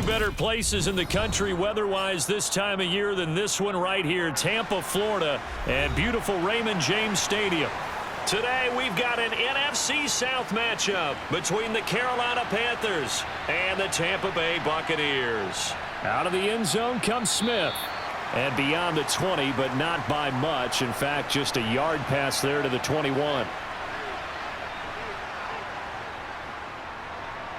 better places in the country weather-wise this time of year than this one right here, Tampa, Florida, and beautiful Raymond James Stadium. Today, we've got an NFC South matchup between the Carolina Panthers and the Tampa Bay Buccaneers. Out of the end zone comes Smith. And beyond the 20, but not by much. In fact, just a yard pass there to the 21.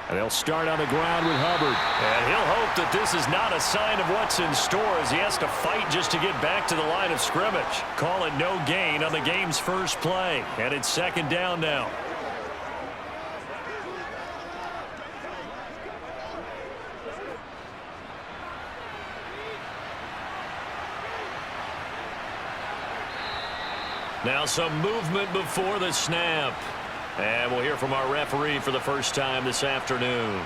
And they'll start on the ground with Hubbard. And he'll hope that this is not a sign of what's in store as he has to fight just to get back to the line of scrimmage. Call it no gain on the game's first play. And it's second down now. Now some movement before the snap. And we'll hear from our referee for the first time this afternoon.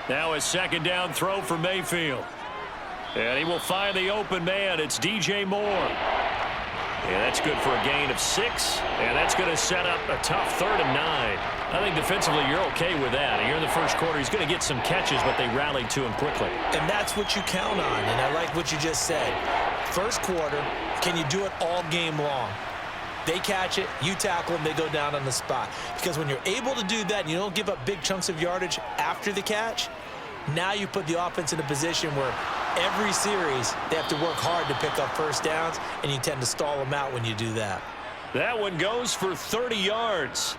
Now a second down throw for Mayfield. And he will find the open man. It's DJ Moore. Yeah, that's good for a gain of 6. And that's going to set up a tough 3rd and 9. I think defensively you're okay with that. Here in the first quarter, he's going to get some catches, but they rallied to him quickly. And that's what you count on. And I like what you just said. First quarter, can you do it all game long? They catch it, you tackle them, they go down on the spot. Because when you're able to do that and you don't give up big chunks of yardage after the catch, now you put the offense in a position where every series they have to work hard to pick up first downs, and you tend to stall them out when you do that. That one goes for 30 yards.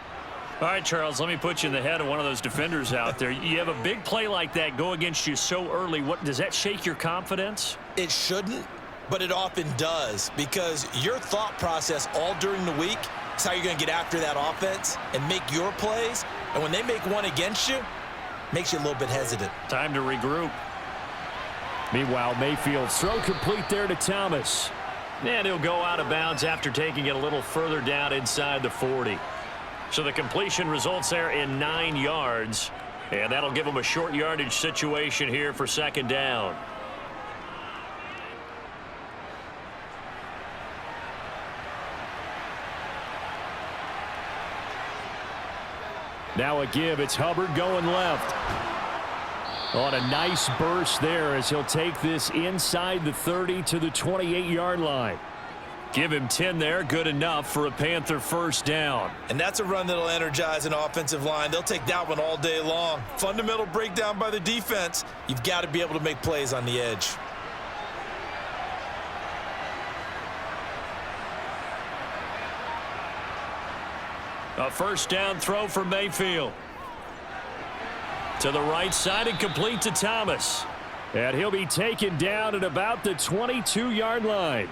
All right, Charles, let me put you in the head of one of those defenders out there. You have a big play like that go against you so early. Does that shake your confidence? It shouldn't. But it often does, because your thought process all during the week is how you're going to get after that offense and make your plays. And when they make one against you, makes you a little bit hesitant. Time to regroup. Meanwhile, Mayfield's throw complete there to Thomas. And he'll go out of bounds after taking it a little further down inside the 40. So the completion results there in 9 yards. And that'll give him a short yardage situation here for second down. Now a give. It's Hubbard going left. On a nice burst there as he'll take this inside the 30 to the 28-yard line. Give him 10 there. Good enough for a Panther first down. And that's a run that'll energize an offensive line. They'll take that one all day long. Fundamental breakdown by the defense. You've got to be able to make plays on the edge. A first down throw for Mayfield. To the right side and complete to Thomas. And he'll be taken down at about the 22-yard line.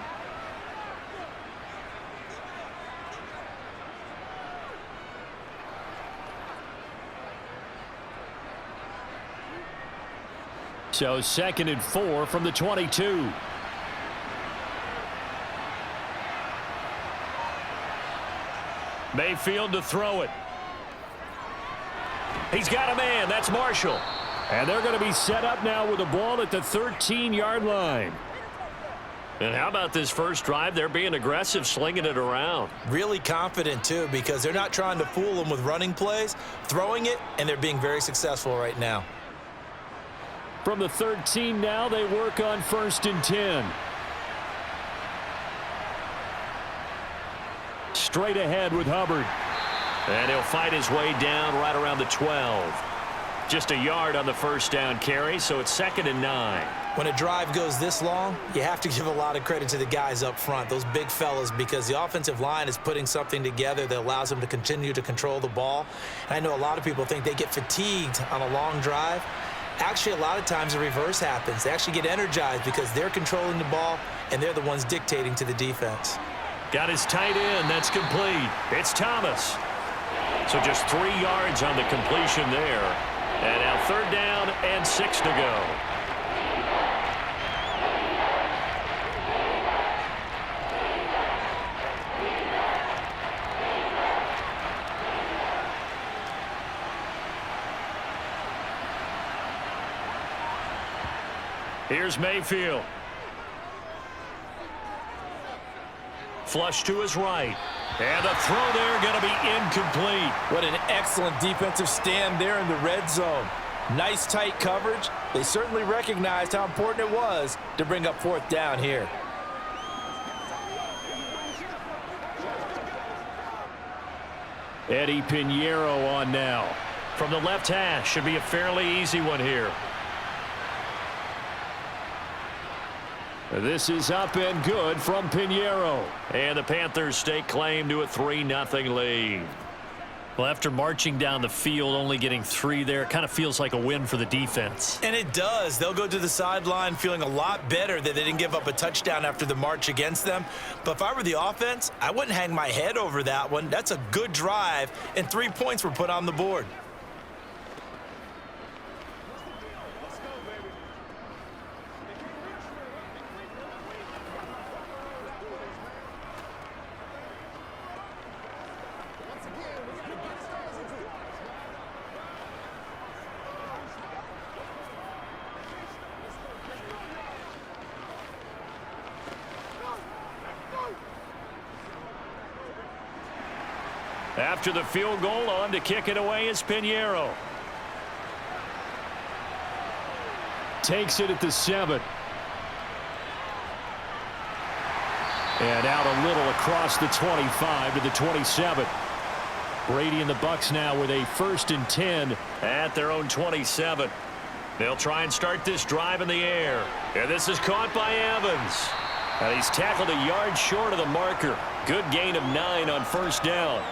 So 2nd and 4 from the 22. Mayfield to throw it. He's got a man. That's Marshall. And they're going to be set up now with the ball at the 13-yard line. And how about this first drive? They're being aggressive, slinging it around. Really confident, too, because they're not trying to fool them with running plays, throwing it, and they're being very successful right now. From the 13 now, they work on 1st and 10. Straight ahead with Hubbard. And he'll fight his way down right around the 12. Just a yard on the first down carry, so it's 2nd and 9. When a drive goes this long, you have to give a lot of credit to the guys up front, those big fellas, because the offensive line is putting something together that allows them to continue to control the ball. And I know a lot of people think they get fatigued on a long drive. Actually, a lot of times the reverse happens. They actually get energized because they're controlling the ball, and they're the ones dictating to the defense. Got his tight end. That's complete. It's Thomas. So just 3 yards on the completion there. And now 3rd down and 6 to go. Here's Mayfield. flush to his right. And the throw there going to be incomplete. What an excellent defensive stand there in the red zone. Nice tight coverage. They certainly recognized how important it was to bring up fourth down here. Eddie Pinheiro on now. From the left hash, should be a fairly easy one here. This is up and good from Pinheiro. And the Panthers stake claim to a 3-0 lead. Well, after marching down the field, only getting 3 there, it kind of feels like a win for the defense. And it does. They'll go to the sideline feeling a lot better that they didn't give up a touchdown after the march against them. But if I were the offense, I wouldn't hang my head over that one. That's a good drive, and 3 points were put on the board. After the field goal, on to kick it away is Pinheiro. Takes it at the 7. And out a little across the 25 to the 27. Brady and the Bucs now with a 1st and 10 at their own 27. They'll try and start this drive in the air. And this is caught by Evans. And he's tackled a yard short of the marker. Good gain of 9 on 1st down.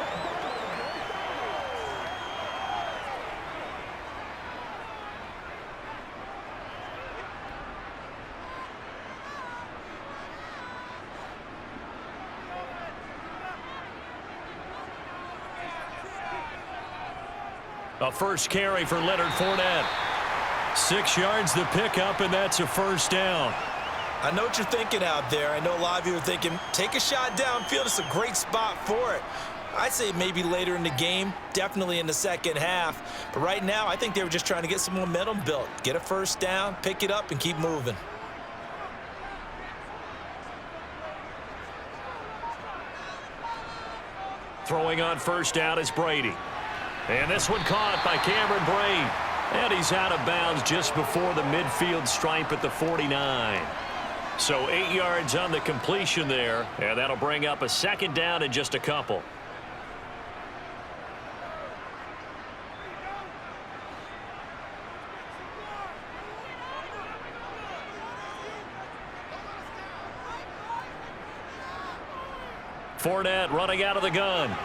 A first carry for Leonard Fournette. 6 yards the pickup, and that's a 1st down. I know what you're thinking out there. I know a lot of you are thinking, take a shot downfield. It's a great spot for it. I'd say maybe later in the game, definitely in the second half. But right now, I think they were just trying to get some momentum built. Get a 1st down, pick it up, and keep moving. Throwing on 1st down is Brady. And this one caught by Cameron Brate. And he's out of bounds just before the midfield stripe at the 49. So 8 yards on the completion there. And that'll bring up a 2nd down in just a couple. Fournette running out of the gun.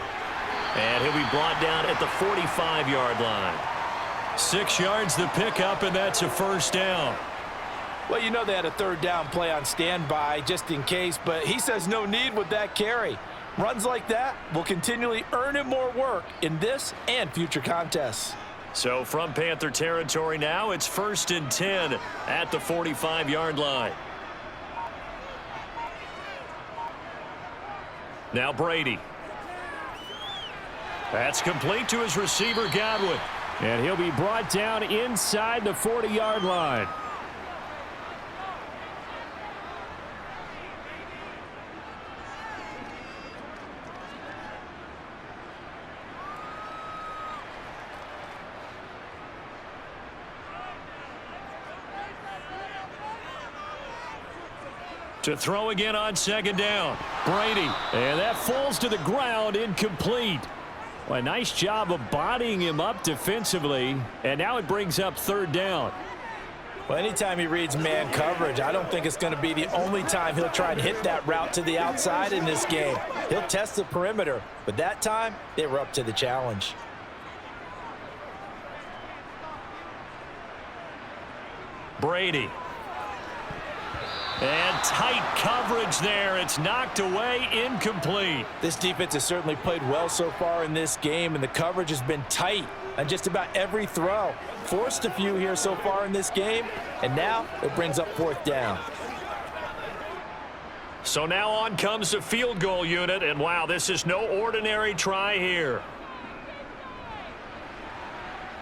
And he'll be brought down at the 45-yard line. 6 yards the pickup, and that's a 1st down. Well, you know they had a 3rd down play on standby just in case, but he says no need with that carry. Runs like that will continually earn him more work in this and future contests. So from Panther territory now, it's 1st and 10 at the 45-yard line. Now Brady. That's complete to his receiver, Godwin. And he'll be brought down inside the 40-yard line. To throw again on 2nd down. Brady. And that falls to the ground, incomplete. Well, a nice job of bodying him up defensively. And now it brings up 3rd down. Well, anytime he reads man coverage, I don't think it's going to be the only time he'll try and hit that route to the outside in this game. He'll test the perimeter, but that time they were up to the challenge. Brady. And tight coverage there. It's knocked away, incomplete. This defense has certainly played well so far in this game, and the coverage has been tight on just about every throw. Forced a few here so far in this game, and now it brings up 4th down. So now on comes the field goal unit, and wow, this is no ordinary try here.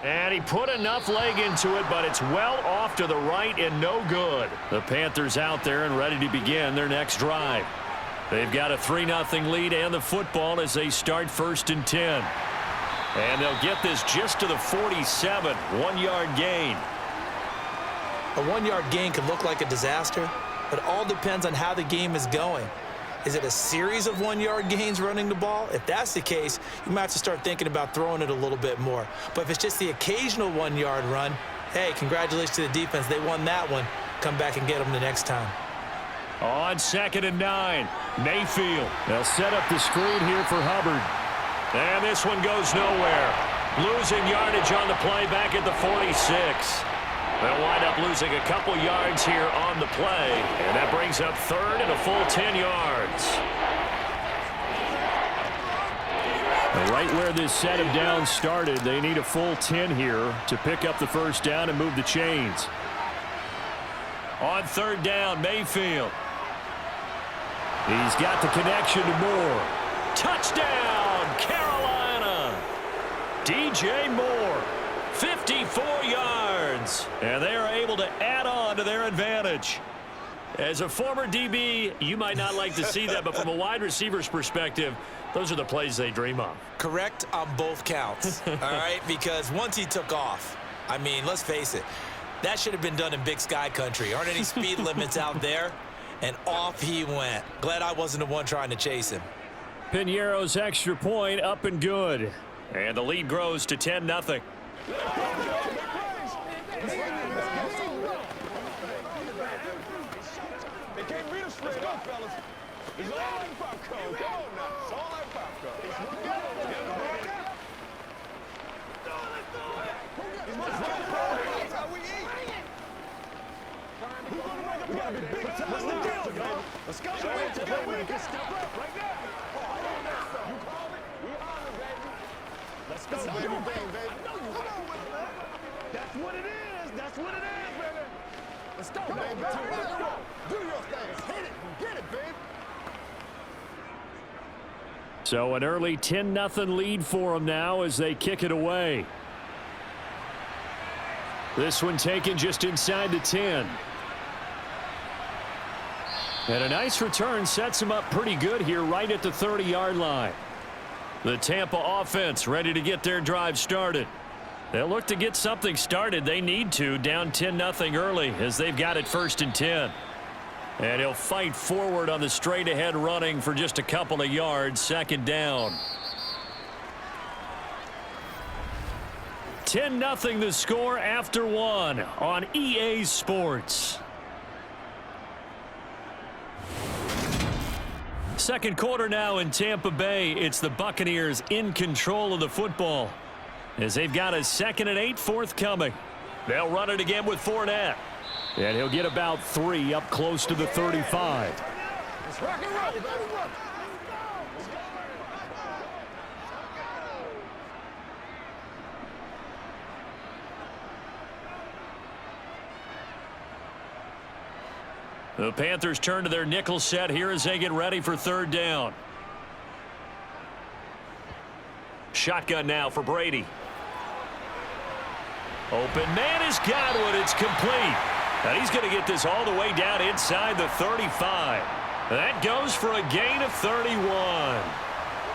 And he put enough leg into it, but it's well off to the right and no good. The Panthers out there and ready to begin their next drive. They've got a 3-0 lead and the football as they start 1st and 10. And they'll get this just to the 47, 1-yard gain. A 1-yard gain can look like a disaster, but it all depends on how the game is going. Is it a series of 1-yard gains running the ball? If that's the case, you might have to start thinking about throwing it a little bit more. But if it's just the occasional 1-yard run, hey, congratulations to the defense. They won that one. Come back and get them the next time. On 2nd and 9, Mayfield. They'll set up the screen here for Hubbard. And this one goes nowhere. Losing yardage on the play back at the 46. They'll wind up losing a couple yards here on the play. And that brings up 3rd and a full 10 yards. And right where this set of downs started, they need a full 10 here to pick up the 1st down and move the chains. On 3rd down, Mayfield. He's got the connection to Moore. Touchdown, Carolina. DJ Moore, 54 yards. And they are able to add on to their advantage. As a former DB, you might not like to see that, but from a wide receiver's perspective, those are the plays they dream of. Correct on both counts, all right? Because once he took off, I mean, let's face it, that should have been done in Big Sky country. Aren't any speed limits out there? And off he went. Glad I wasn't the one trying to chase him. Piñeiro's extra point up and good. And the lead grows to 10-0. They can't beat us straight up, fellas. It's all like popcorn. Come on now. It's all like popcorn. That's how we eat. We gotta be big time. What's the deal, baby? Let's go. We can step up right now. You call it? We on it, baby. Let's go, baby. Bang, baby. That's what it is. That's what it is, baby. Let's go, baby. Do your thing. Hit it and get it, baby. So an early 10-0 lead for them now as they kick it away. This one taken just inside the 10. And a nice return sets them up pretty good here right at the 30-yard line. The Tampa offense ready to get their drive started. They'll look to get something started. They need to, down 10-0 early as they've got it 1st and 10. And he'll fight forward on the straight-ahead running for just a couple of yards, 2nd down. 10-0 the score after 1 on EA Sports. Second quarter now in Tampa Bay. It's the Buccaneers in control of the football as they've got a 2nd and 8 forthcoming. They'll run it again with Fournette. And he'll get about 3 up close to the 35. Let's rock and roll, baby. The Panthers turn to their nickel set here as they get ready for 3rd down. Shotgun now for Brady. Open man is Godwin. It's complete. And he's going to get this all the way down inside the 35. That goes for a gain of 31.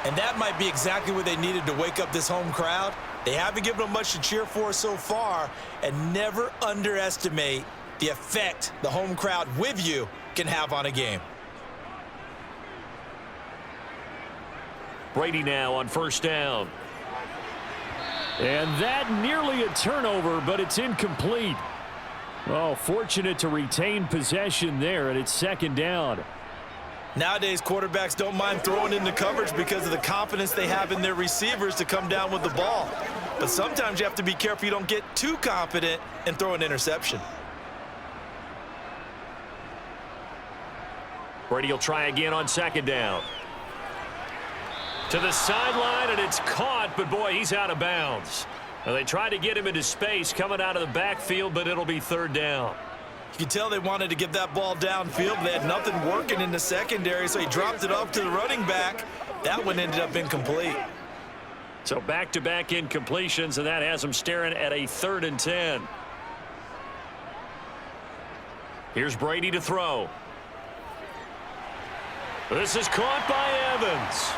And that might be exactly what they needed to wake up this home crowd. They haven't given them much to cheer for so far, and never underestimate the effect the home crowd with you can have on a game. Brady now on 1st down. And that nearly a turnover, but it's incomplete. Oh, fortunate to retain possession there, and it's 2nd down. Nowadays, quarterbacks don't mind throwing into coverage because of the confidence they have in their receivers to come down with the ball. But sometimes you have to be careful you don't get too confident and throw an interception. Brady will try again on 2nd down. To the sideline, and it's caught, but boy, he's out of bounds. Now, they tried to get him into space coming out of the backfield, but it'll be 3rd down. You can tell they wanted to get that ball downfield. They had nothing working in the secondary, so he dropped it off to the running back. That one ended up incomplete. So back-to-back incompletions, and that has them staring at a 3rd and 10. Here's Brady to throw. This is caught by Evans.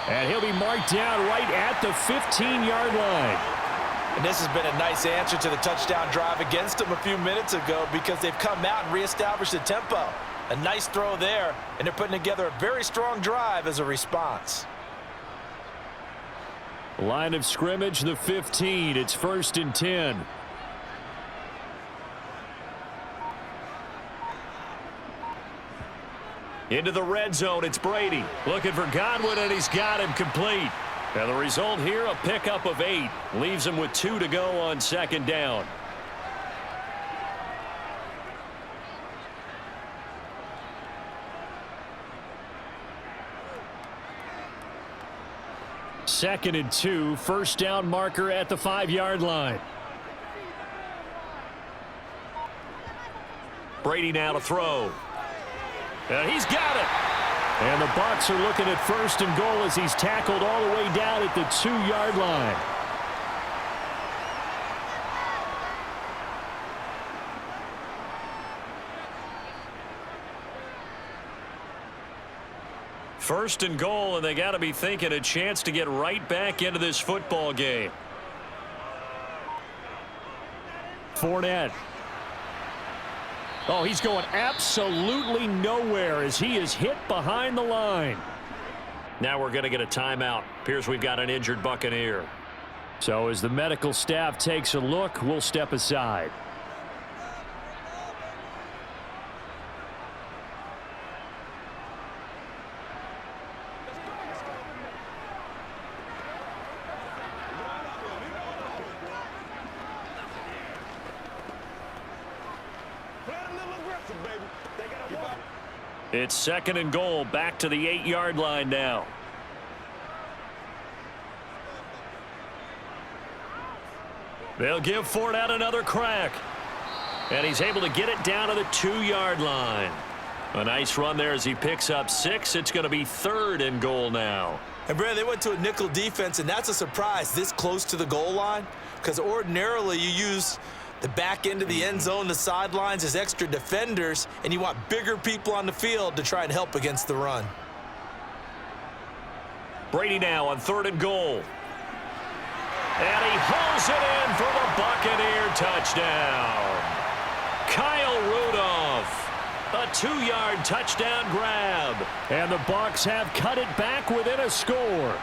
And he'll be marked down right at the 15-yard line. And this has been a nice answer to the touchdown drive against them a few minutes ago because they've come out and reestablished the tempo. A nice throw there, and they're putting together a very strong drive as a response. Line of scrimmage, the 15. It's 1st and 10. Into the red zone, it's Brady. Looking for Godwin, and he's got him complete. And the result here, a pickup of 8. Leaves him with 2 to go on 2nd down. Second and 2, first down marker at the 5-yard line. Brady now to throw. And he's got it. And the Bucs are looking at 1st and goal as he's tackled all the way down at the 2-yard line. First and goal, and they got to be thinking a chance to get right back into this football game. Fournette. Oh, he's going absolutely nowhere as he is hit behind the line. Now we're going to get a timeout. Appears we've got an injured Buccaneer. So as the medical staff takes a look, we'll step aside. It's 2nd and goal, back to the 8-yard line now. They'll give Fournette another crack. And he's able to get it down to the 2-yard line. A nice run there as he picks up 6. It's going to be 3rd and goal now. And, Brad, they went to a nickel defense, and that's a surprise this close to the goal line because ordinarily you use the back end of the end zone, the sidelines as extra defenders, and you want bigger people on the field to try and help against the run. Brady now on 3rd and goal. And he hauls it in for the Buccaneer touchdown. Kyle Rudolph, a 2-yard touchdown grab. And the Bucs have cut it back within a score.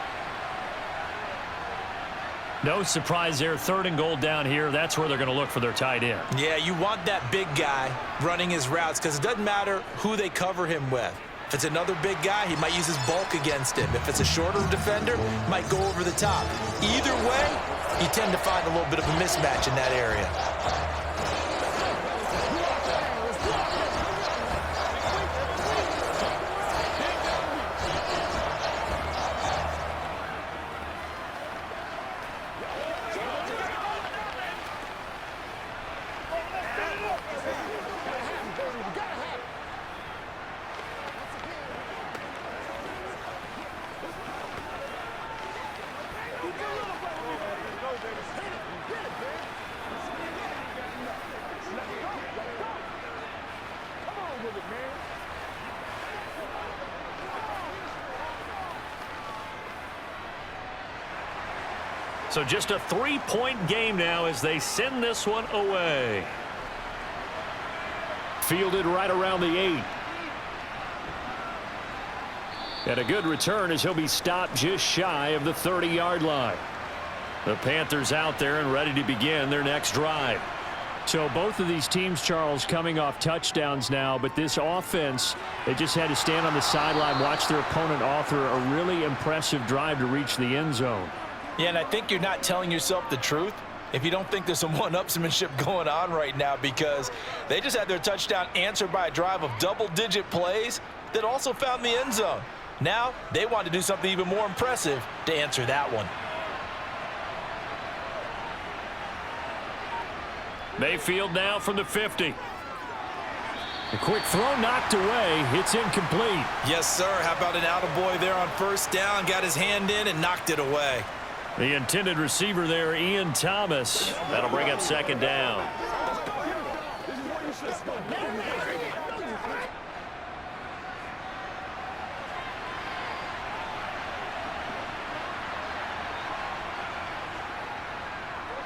No surprise there, 3rd and goal down here. That's where they're going to look for their tight end. Yeah, you want that big guy running his routes because it doesn't matter who they cover him with. If it's another big guy, he might use his bulk against him. If it's a shorter defender, he might go over the top. Either way, you tend to find a little bit of a mismatch in that area. So just a 3-point game now as they send this one away. Fielded right around the 8. And a good return as he'll be stopped just shy of the 30-yard line. The Panthers out there and ready to begin their next drive. So both of these teams, Charles, coming off touchdowns now, but this offense, they just had to stand on the sideline, watch their opponent author a really impressive drive to reach the end zone. Yeah, and I think you're not telling yourself the truth if you don't think there's some one-upsmanship going on right now because they just had their touchdown answered by a drive of double-digit plays that also found the end zone. Now they want to do something even more impressive to answer that one. Mayfield now from the 50. A quick throw knocked away. It's incomplete. Yes, sir. How about an attaboy there on 1st down? Got his hand in and knocked it away. The intended receiver there, Ian Thomas. That'll bring up 2nd down.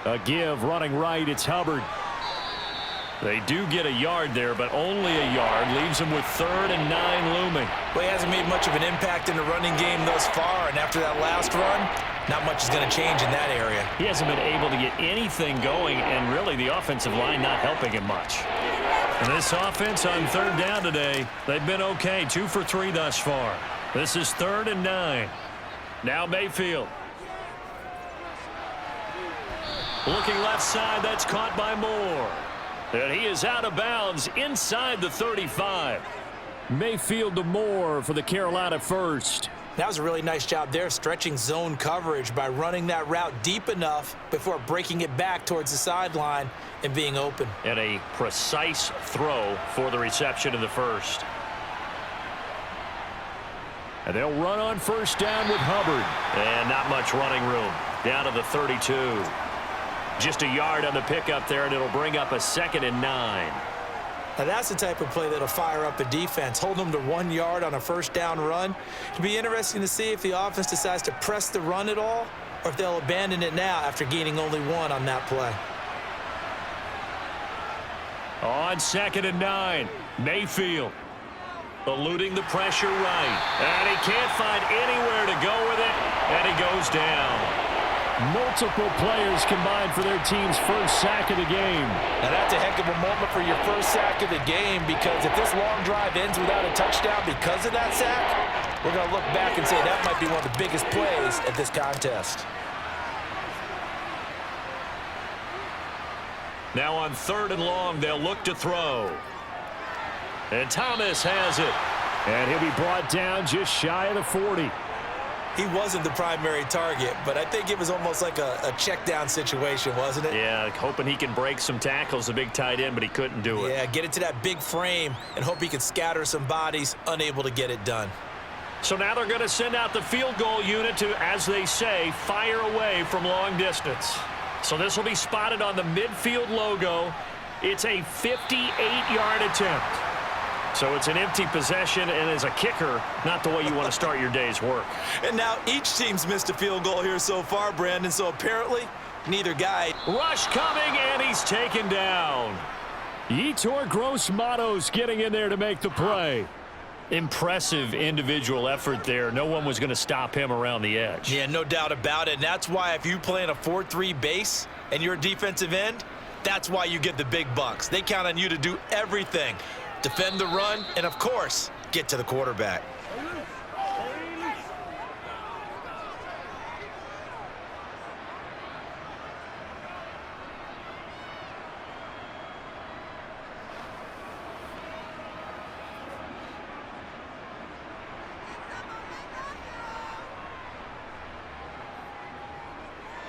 A give running right. It's Hubbard. They do get a yard there, but only a yard. Leaves them with 3rd and 9 looming. Well, he hasn't made much of an impact in the running game thus far, and after that last run, not much is going to change in that area. He hasn't been able to get anything going, and really the offensive line not helping him much. And this offense on 3rd down today, they've been okay. 2 for 3 thus far. This is 3rd and 9. Now Mayfield. Looking left side, that's caught by Moore. And he is out of bounds inside the 35. Mayfield to Moore for the Carolina first. That was a really nice job there, stretching zone coverage by running that route deep enough before breaking it back towards the sideline and being open. And a precise throw for the reception in the first. And they'll run on first down with Hubbard. And not much running room. Down to the 32. Just a yard on the pickup there, and it'll bring up a 2nd and 9. Now that's the type of play that'll fire up a defense. Hold them to 1 yard on a first down run. It'll be interesting to see if the offense decides to press the run at all, or if they'll abandon it now after gaining only 1 on that play. On 2nd and 9, Mayfield eluding the pressure right. And he can't find anywhere to go with it, and he goes down. Multiple players combined for their team's first sack of the game. Now that's a heck of a moment for your first sack of the game, because if this long drive ends without a touchdown because of that sack, we're going to look back and say that might be one of the biggest plays at this contest. Now on 3rd and long, they'll look to throw. And Thomas has it. And he'll be brought down just shy of the 40. He wasn't the primary target, but I think it was almost like a check down situation, wasn't it? Yeah, hoping he can break some tackles, a big tight end, but he couldn't do it. Yeah, get it to that big frame and hope he can scatter some bodies, unable to get it done. So now they're going to send out the field goal unit to, as they say, fire away from long distance. So this will be spotted on the midfield logo. It's a 58-yard attempt. So it's an empty possession, and as a kicker, not the way you want to start your day's work. And now each team's missed a field goal here so far, Brandon, so apparently neither guy. Rush coming, and he's taken down. Yetur Gross-Matos getting in there to make the play. Impressive individual effort there. No one was going to stop him around the edge. Yeah, no doubt about it. And that's why if you play in a 4-3 base and you're a defensive end, that's why you get the big bucks. They count on you to do everything. Defend the run, and of course, get to the quarterback.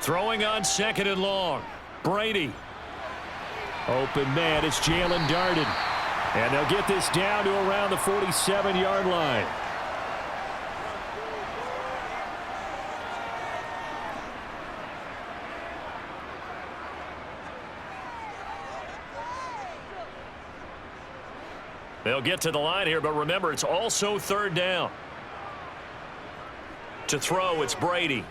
Throwing on 2nd and long. Brady. Open man, it's Jalen Darden. And they'll get this down to around the 47-yard line. They'll get to the line here, but remember, it's also 3rd down. To throw, it's Brady.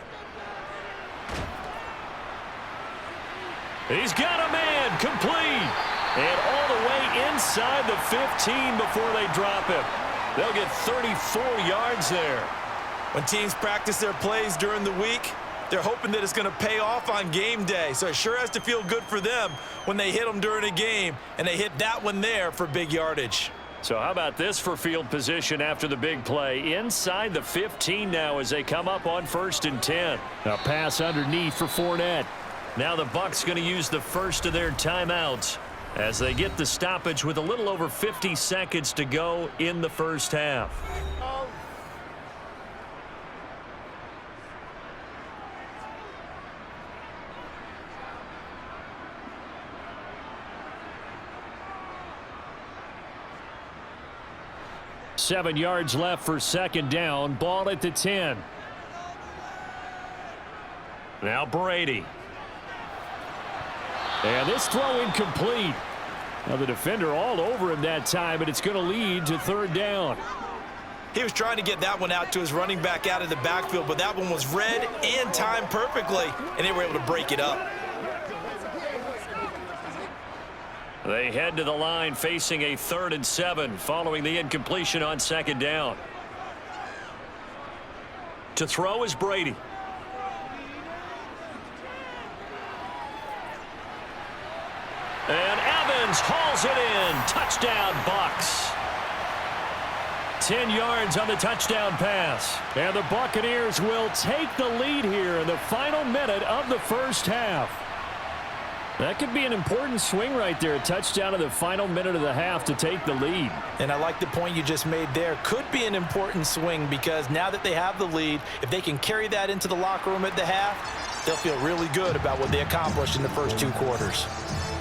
He's got a man, complete. And all the way inside the 15 before they drop him. They'll get 34 yards there. When teams practice their plays during the week, they're hoping that it's going to pay off on game day. So it sure has to feel good for them when they hit them during a game, and they hit that one there for big yardage. So how about this for field position after the big play? Inside the 15 now as they come up on 1st and 10. A pass underneath for Fournette. Now the Bucs going to use the first of their timeouts as they get the stoppage with a little over 50 seconds to go in the first half. Seven yards left for 2nd down. Ball at the 10. Now Brady. And this throw incomplete. Now the defender all over him that time, but it's going to lead to 3rd down. He was trying to get that one out to his running back out of the backfield, but that one was read and timed perfectly, and they were able to break it up. They head to the line facing a 3rd and 7 following the incompletion on 2nd down. To throw is Brady. And Evans hauls it in. Touchdown, Bucs. 10 yards on the touchdown pass. And the Buccaneers will take the lead here in the final minute of the first half. That could be an important swing right there. A touchdown in the final minute of the half to take the lead. And I like the point you just made there. Could be an important swing because now that they have the lead, if they can carry that into the locker room at the half, they'll feel really good about what they accomplished in the first 2 quarters.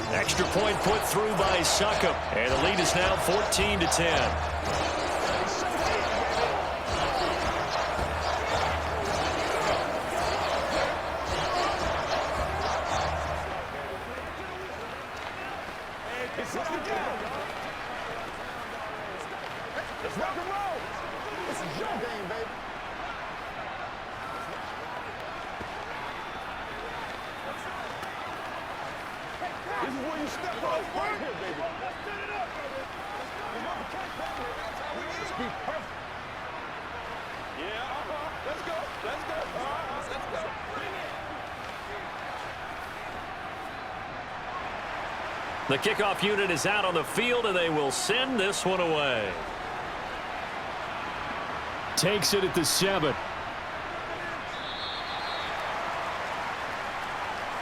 Extra point put through by Succop. And the lead is now 14-10. Let's rock and roll. This is your game, baby. This is where you step up right here, baby. Let's set it up, baby. Let's be perfect. Yeah, let's go. Let's go. Let's go. The kickoff unit is out on the field, and they will send this one away. Takes it at the 7.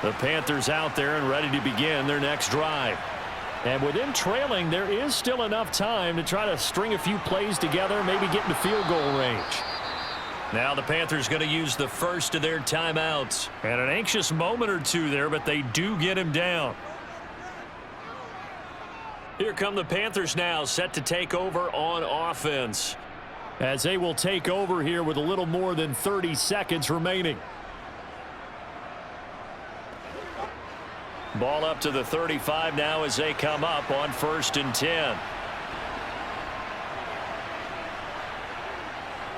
The Panthers out there and ready to begin their next drive. And with them trailing, there is still enough time to try to string a few plays together, maybe get into field goal range. Now the Panthers going to use the first of their timeouts. And an anxious moment or two there, but they do get him down. Here come the Panthers now, set to take over on offense, as they will take over here with a little more than 30 seconds remaining. Ball up to the 35 now as they come up on 1st and 10.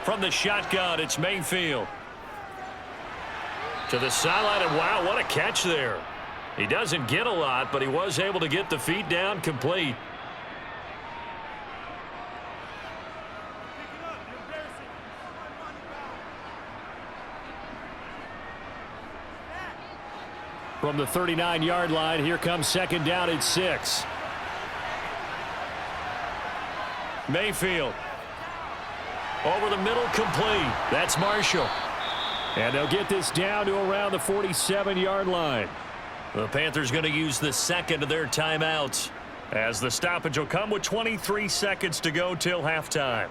From the shotgun, it's Mayfield. To the sideline, and wow, what a catch there. He doesn't get a lot, but he was able to get the feet down complete. From the 39-yard line, here comes 2nd down at 6. Mayfield. Over the middle, complete. That's Marshall. And they'll get this down to around the 47-yard line. The Panthers going to use the second of their timeouts, as the stoppage will come with 23 seconds to go till halftime.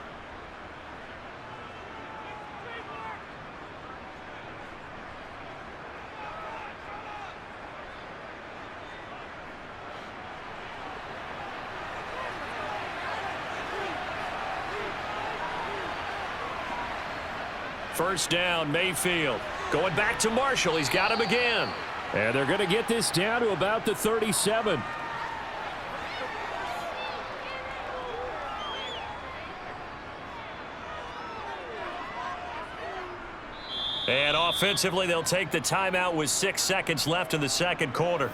First down, Mayfield. Going back to Marshall. He's got him again. And they're going to get this down to about the 37. And offensively, they'll take the timeout with 6 seconds left in the second quarter.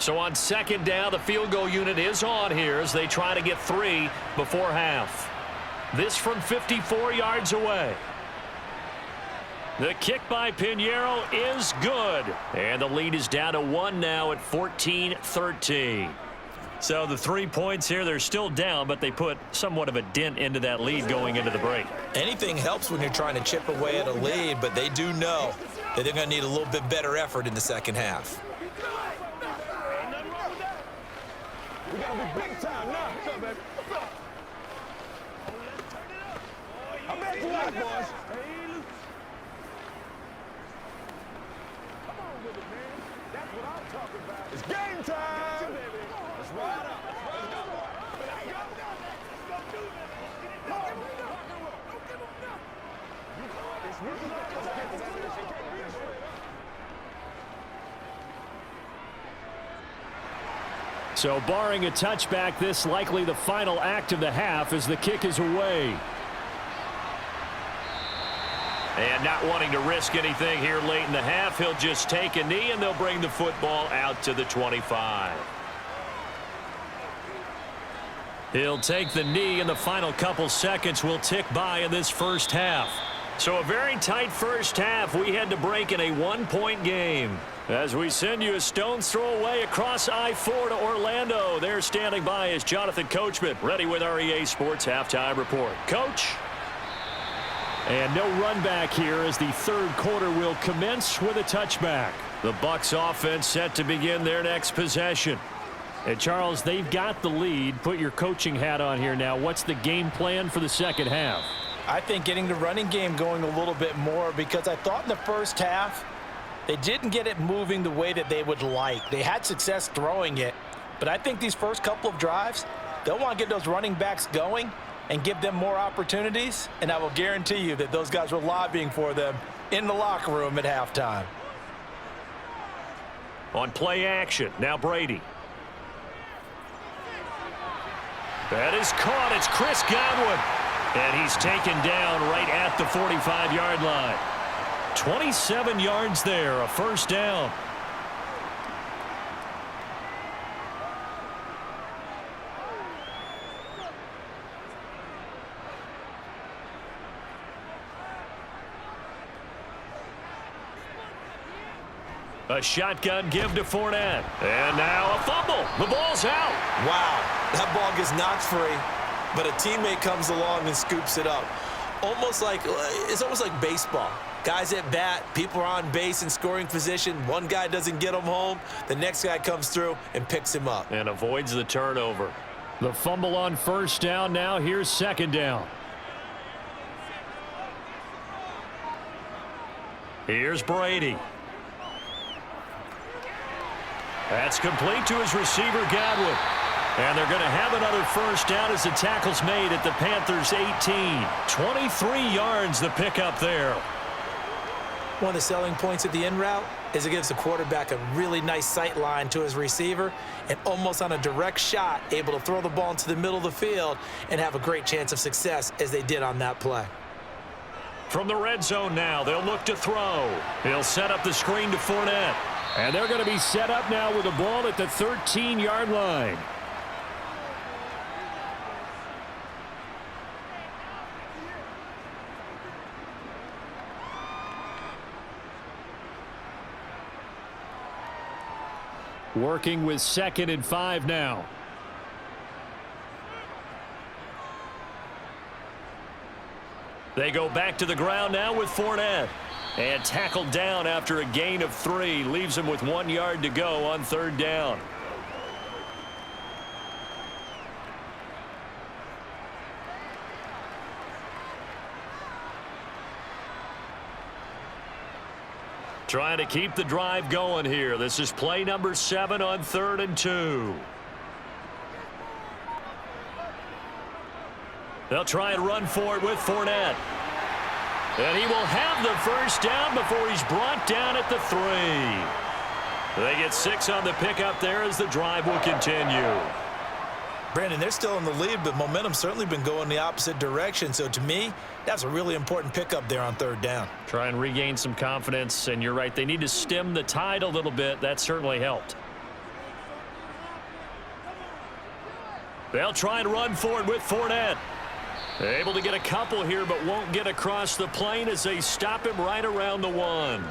So on 2nd down, the field goal unit is on here as they try to get 3 before half. This from 54 yards away. The kick by Pinheiro is good. And the lead is down to 1 now at 14-13. So the 3 points here, they're still down, but they put somewhat of a dent into that lead going into the break. Anything helps when you're trying to chip away at a lead, but they do know that they're going to need a little bit better effort in the second half. We gotta be big time now. What's up, baby? I'm back to life, boys. Come on with it, man. That's what I'm talking about. It's game time. Let's ride up. Let's go. Let's go do this. Come on. Don't give him nothing. It's really So barring a touchback, this likely the final act of the half as the kick is away. And not wanting to risk anything here late in the half, he'll just take a knee and they'll bring the football out to the 25. He'll take the knee, and the final couple seconds will tick by in this first half. So a very tight first half. We had to break in a one-point game. As we send you a stone's throw away across I-4 to Orlando. There standing by is Jonathan Coachman, ready with our EA Sports Halftime Report. Coach? And no run back here as the third quarter will commence with a touchback. The Bucs offense set to begin their next possession. And Charles, they've got the lead. Put your coaching hat on here now. What's the game plan for the second half? I think getting the running game going a little bit more, because I thought in the first half they didn't get it moving the way that they would like. They had success throwing it, but I think these first couple of drives, they'll want to get those running backs going and give them more opportunities, and I will guarantee you that those guys were lobbying for them in the locker room at halftime. On play action, now Brady. That is caught. It's Chris Godwin. And he's taken down right at the 45-yard line. 27 yards there, a first down. A shotgun give to Fournette. And now a fumble. The ball's out. Wow, that ball gets knocked free, but a teammate comes along and scoops it up. It's almost like baseball. Guys at bat, people are on base in scoring position. One guy doesn't get him home. The next guy comes through and picks him up. And avoids the turnover. The fumble on first down. Now here's second down. Here's Brady. That's complete to his receiver, Godwin. And they're going to have another first down as the tackle's made at the Panthers' 18. 23 yards the pickup there. One of the selling points of the in route is it gives the quarterback a really nice sight line to his receiver, and almost on a direct shot, able to throw the ball into the middle of the field and have a great chance of success as they did on that play. From the red zone now, they'll look to throw. He'll set up the screen to Fournette. And they're going to be set up now with the ball at the 13-yard line. Working with 2nd and 5 now. They go back to the ground now with Fournette. And tackled down after a gain of 3. Leaves him with 1 yard to go on third down. Trying to keep the drive going here. This is play number 7 on 3rd and 2. They'll try and run for it with Fournette. And he will have the first down before he's brought down at the 3. They get 6 on the pickup there as the drive will continue. Brandon, they're still in the lead, but momentum's certainly been going the opposite direction. So to me, that's a really important pickup there on third down. Try and regain some confidence, and you're right. They need to stem the tide a little bit. That certainly helped. They'll try and run for it with Fournette. Able to get a couple here, but won't get across the plane as they stop him right around the 1.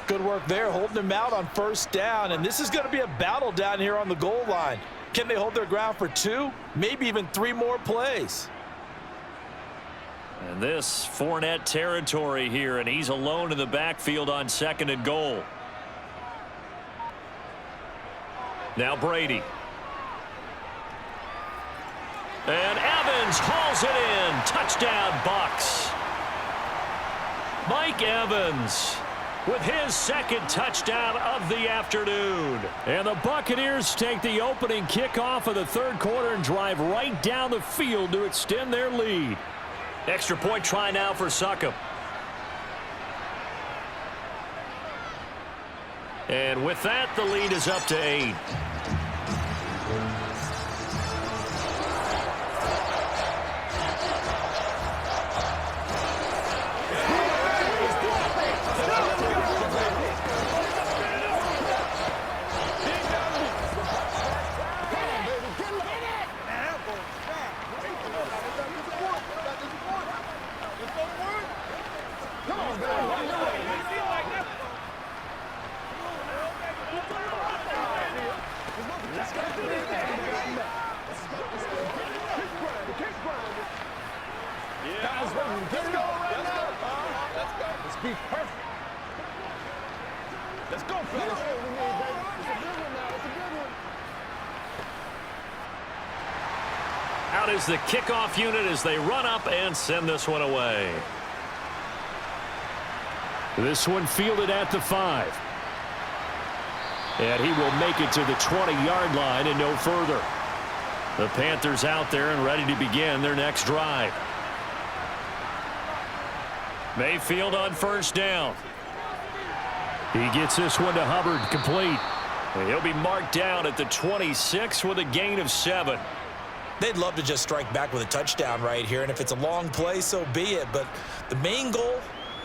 Good work there, holding him out on first down, and this is going to be a battle down here on the goal line. Can they hold their ground for 2, maybe even 3 more plays? And this Fournette territory here, and he's alone in the backfield on 2nd and goal. Now Brady. And Evans hauls it in. Touchdown, Bucs. Mike Evans with his 2nd touchdown of the afternoon. And the Buccaneers take the opening kickoff of the 3rd quarter and drive right down the field to extend their lead. Extra point try now for Succop. And with that, the lead is up to 8. Let's go, fellas. That's what we need, baby. It's a good one now. It's a good one. Out is the kickoff unit as they run up and send this one away. This one fielded at the 5. And he will make it to the 20-yard line and no further. The Panthers out there and ready to begin their next drive. Mayfield on first down. He gets this one to Hubbard, complete. And he'll be marked down at the 26 with a gain of 7. They'd love to just strike back with a touchdown right here, and if it's a long play, so be it. But the main goal,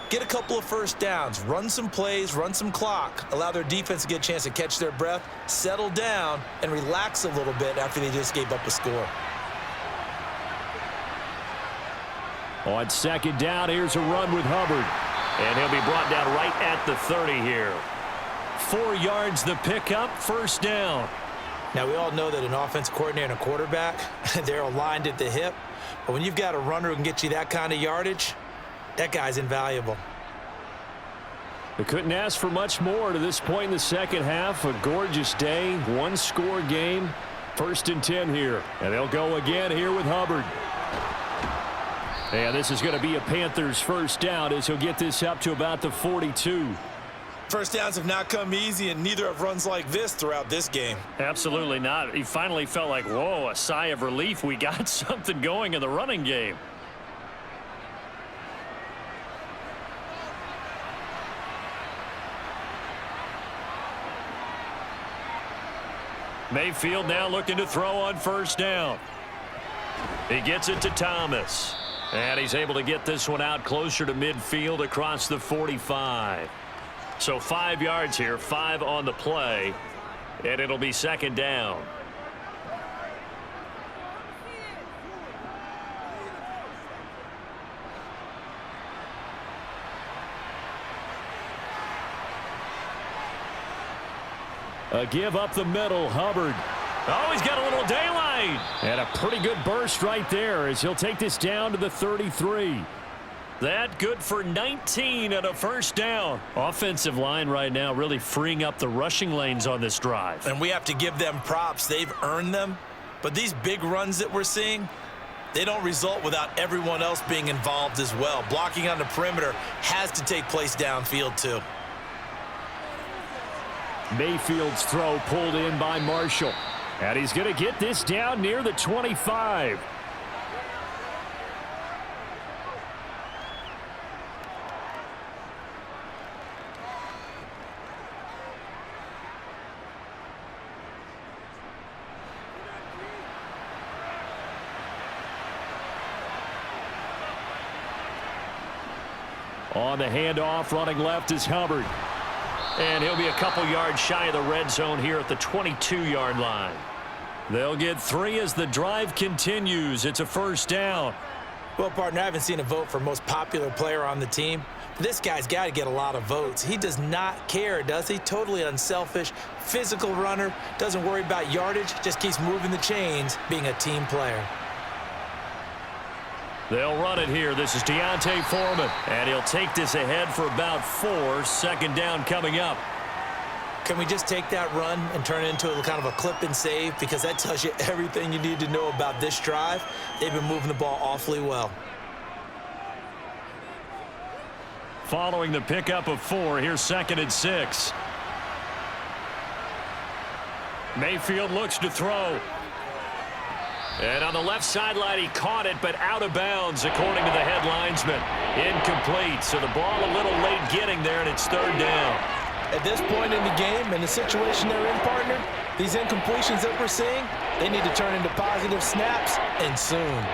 get a couple of first downs, run some plays, run some clock, allow their defense to get a chance to catch their breath, settle down, and relax a little bit after they just gave up a score. On second down, here's a run with Hubbard. And he'll be brought down right at the 30 here. 4 yards the pickup, first down. Now, we all know that an offensive coordinator and a quarterback, they're aligned at the hip. But when you've got a runner who can get you that kind of yardage, that guy's invaluable. They couldn't ask for much more to this point in the second half. A gorgeous day, one-score game. 1st and 10 here. And they'll go again here with Hubbard. And this is going to be a Panthers first down as he'll get this up to about the 42. First downs have not come easy, and neither have runs like this throughout this game. Absolutely not. He finally felt like, whoa, a sigh of relief. We got something going in the running game. Mayfield now looking to throw on first down. He gets it to Thomas. And he's able to get this one out closer to midfield across the 45. So 5 yards here, 5 on the play, and it'll be second down. A give up the middle, Hubbard. Oh, he's got a little daylight. And a pretty good burst right there as he'll take this down to the 33. That good for 19 and a first down. Offensive line right now really freeing up the rushing lanes on this drive. And we have to give them props. They've earned them. But these big runs that we're seeing, they don't result without everyone else being involved as well. Blocking on the perimeter has to take place downfield too. Mayfield's throw pulled in by Marshall. And he's going to get this down near the 25. On the handoff, running left is Hubbard. And he'll be a couple yards shy of the red zone here at the 22-yard line. They'll get 3 as the drive continues. It's a first down. Well, partner, I haven't seen a vote for most popular player on the team. But this guy's got to get a lot of votes. He does not care, does he? Totally unselfish, physical runner, doesn't worry about yardage, just keeps moving the chains, being a team player. They'll run it here. This is Deontay Foreman. And he'll take this ahead for about 4. Second down coming up. Can we just take that run and turn it into a kind of a clip and save? Because that tells you everything you need to know about this drive. They've been moving the ball awfully well. Following the pickup of 4, here's 2nd and 6. Mayfield looks to throw. And on the left sideline, he caught it, but out of bounds, according to the head linesman. Incomplete, so the ball a little late getting there, and it's 3rd down. At this point in the game, and the situation they're in, partner, these incompletions that we're seeing, they need to turn into positive snaps, and soon.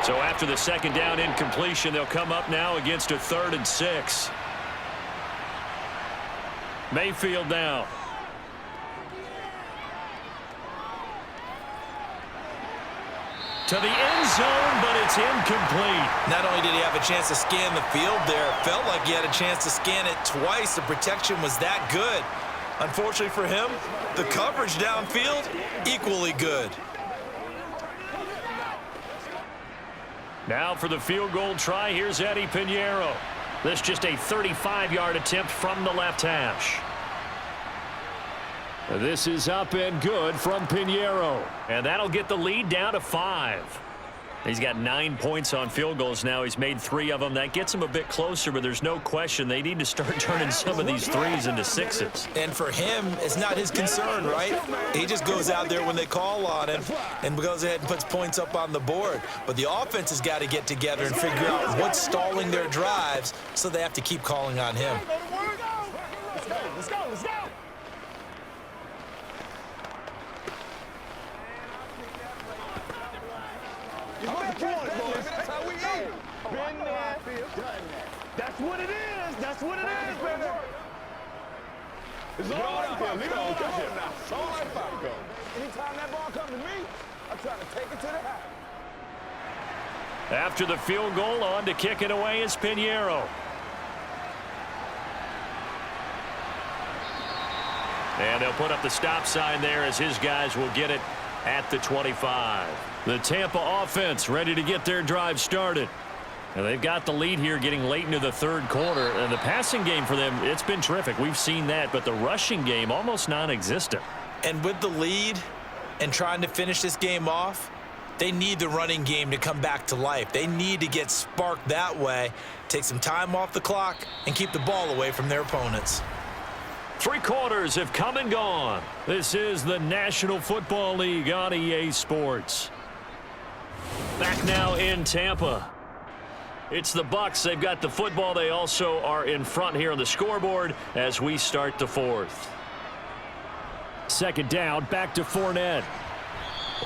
So after the 2nd down incompletion, they'll come up now against a 3rd and 6. Mayfield now. To the end zone, but it's incomplete. Not only did he have a chance to scan the field there, it felt like he had a chance to scan it twice. The protection was that good. Unfortunately for him, the coverage downfield, equally good. Now for the field goal try, here's Eddie Pinheiro. This just a 35-yard attempt from the left hash. This is up and good from Pinheiro. And that'll get the lead down to 5. He's got 9 points on field goals now. He's made 3 of them. That gets him a bit closer, but there's no question they need to start turning some of these 3s into 6s. And for him, it's not his concern, right? He just goes out there when they call on him and goes ahead and puts points up on the board. But the offense has got to get together and figure out what's stalling their drives, so they have to keep calling on him. Let's go, let's go, let's go. That's how we eat. Been there, done that. That's what it is. That's what it is, baby. It's all right here. Leave it on him now. It's all right if go. Anytime that ball comes to me, I'm trying to take it to the house. After the field goal, on to kick it away is Pinheiro. And they'll put up the stop sign there as his guys will get it at the 25. The Tampa offense ready to get their drive started. And they've got the lead here getting late into the third quarter. And the passing game for them, it's been terrific. We've seen that. But the rushing game, almost non-existent. And with the lead and trying to finish this game off, they need the running game to come back to life. They need to get sparked that way, take some time off the clock, and keep the ball away from their opponents. 3 quarters have come and gone. This is the National Football League on EA Sports. Back now in Tampa. It's the Bucs. They've got the football. They also are in front here on the scoreboard as we start the 4th. Second down, back to Fournette.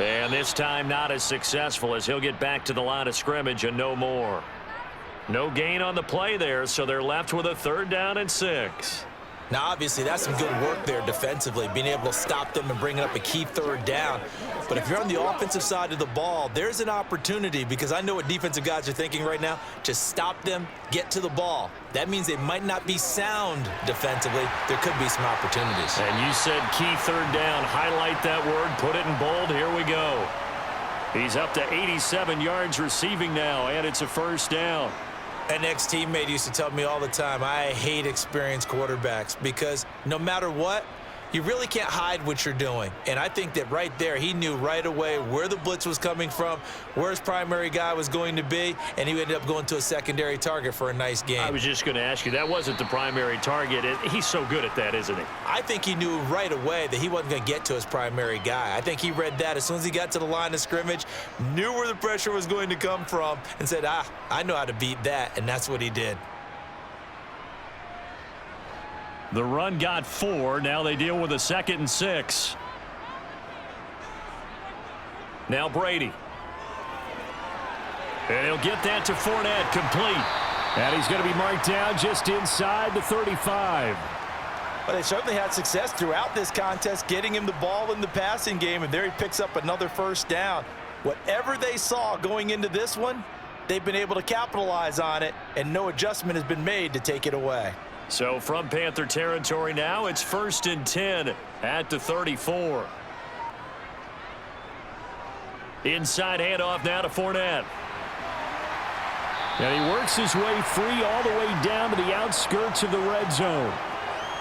And this time not as successful as he'll get back to the line of scrimmage and no more. No gain on the play there, so they're left with a 3rd down and 6. Now, obviously, that's some good work there defensively, being able to stop them and bringing up a key 3rd down. But if you're on the offensive side of the ball, there's an opportunity, because I know what defensive guys are thinking right now. Just stop them, get to the ball. That means they might not be sound defensively. There could be some opportunities. And you said key 3rd down. Highlight that word. Put it in bold. Here we go. He's up to 87 yards receiving now, and it's a 1st down. An ex-teammate used to tell me all the time, I hate experienced quarterbacks, because no matter what, you really can't hide what you're doing. And I think that right there, he knew right away where the blitz was coming from, where his primary guy was going to be, and he ended up going to a secondary target for a nice game. I was just going to ask you, that wasn't the primary target. He's so good at that, isn't he? I think he knew right away that he wasn't going to get to his primary guy. I think he read that as soon as he got to the line of scrimmage, knew where the pressure was going to come from, and said, I know how to beat that, and that's what he did. The run got 4. Now they deal with a 2nd and 6. Now Brady. And he'll get that to Fournette, complete. And he's going to be marked down just inside the 35. But they certainly had success throughout this contest, getting him the ball in the passing game, and there he picks up another 1st down. Whatever they saw going into this one, they've been able to capitalize on it, and no adjustment has been made to take it away. So from Panther territory now, it's 1st and 10 at the 34. Inside handoff now to Fournette. And he works his way free all the way down to the outskirts of the red zone.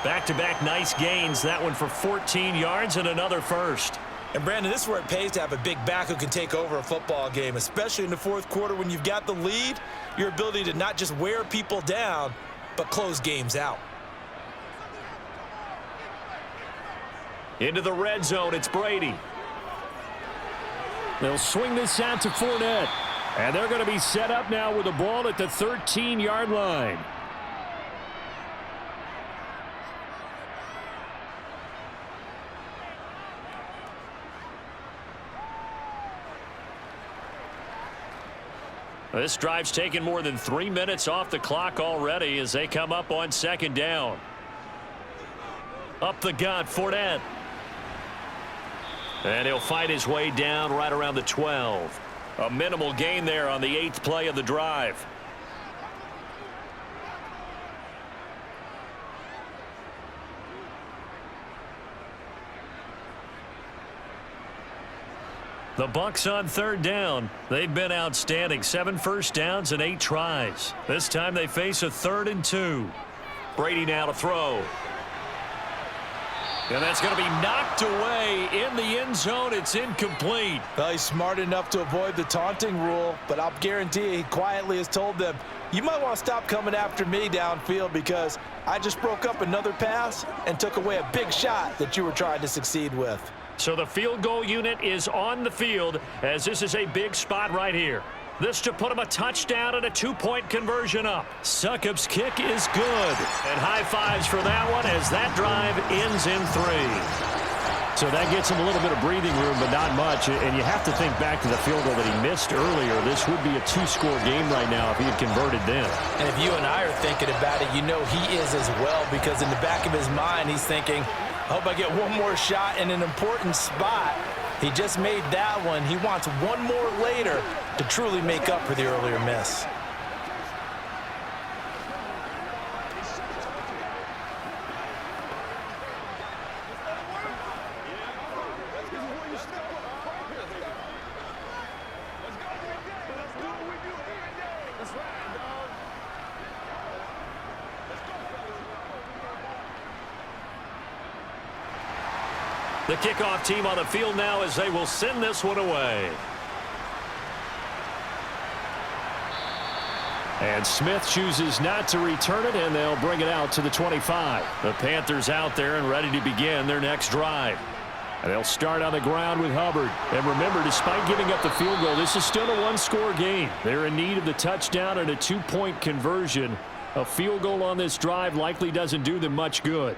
Back-to-back nice gains. That one for 14 yards and another 1st. And, Brandon, this is where it pays to have a big back who can take over a football game, especially in the 4th quarter when you've got the lead, your ability to not just wear people down, but close games out. Into the red zone, it's Brady. They'll swing this out to Fournette. And they're going to be set up now with the ball at the 13-yard line. This drive's taken more than 3 minutes off the clock already as they come up on 2nd down. Up the gut, Fournette. And he'll fight his way down right around the 12. A minimal gain there on the 8th play of the drive. The Bucs on 3rd down. They've been outstanding. 7 first downs and 8 tries. This time they face a 3rd and 2. Brady now to throw. And that's going to be knocked away in the end zone. It's incomplete. Well, he's smart enough to avoid the taunting rule, but I'll guarantee he quietly has told them, you might want to stop coming after me downfield because I just broke up another pass and took away a big shot that you were trying to succeed with. So the field goal unit is on the field as this is a big spot right here. This to put him a touchdown and a 2-point conversion up. Succop's kick is good. And high fives for that one as that drive ends in 3. So that gets him a little bit of breathing room, but not much. And you have to think back to the field goal that he missed earlier. This would be a 2-score game right now if he had converted then. And if you and I are thinking about it, you know he is as well, because in the back of his mind, he's thinking, I hope I get one more shot in an important spot. He just made that one. He wants one more later to truly make up for the earlier miss. The kickoff team on the field now as they will send this one away. And Smith chooses not to return it, and they'll bring it out to the 25. The Panthers out there and ready to begin their next drive. And they'll start on the ground with Hubbard. And remember, despite giving up the field goal, this is still a 1-score game. They're in need of the touchdown and a 2-point conversion. A field goal on this drive likely doesn't do them much good.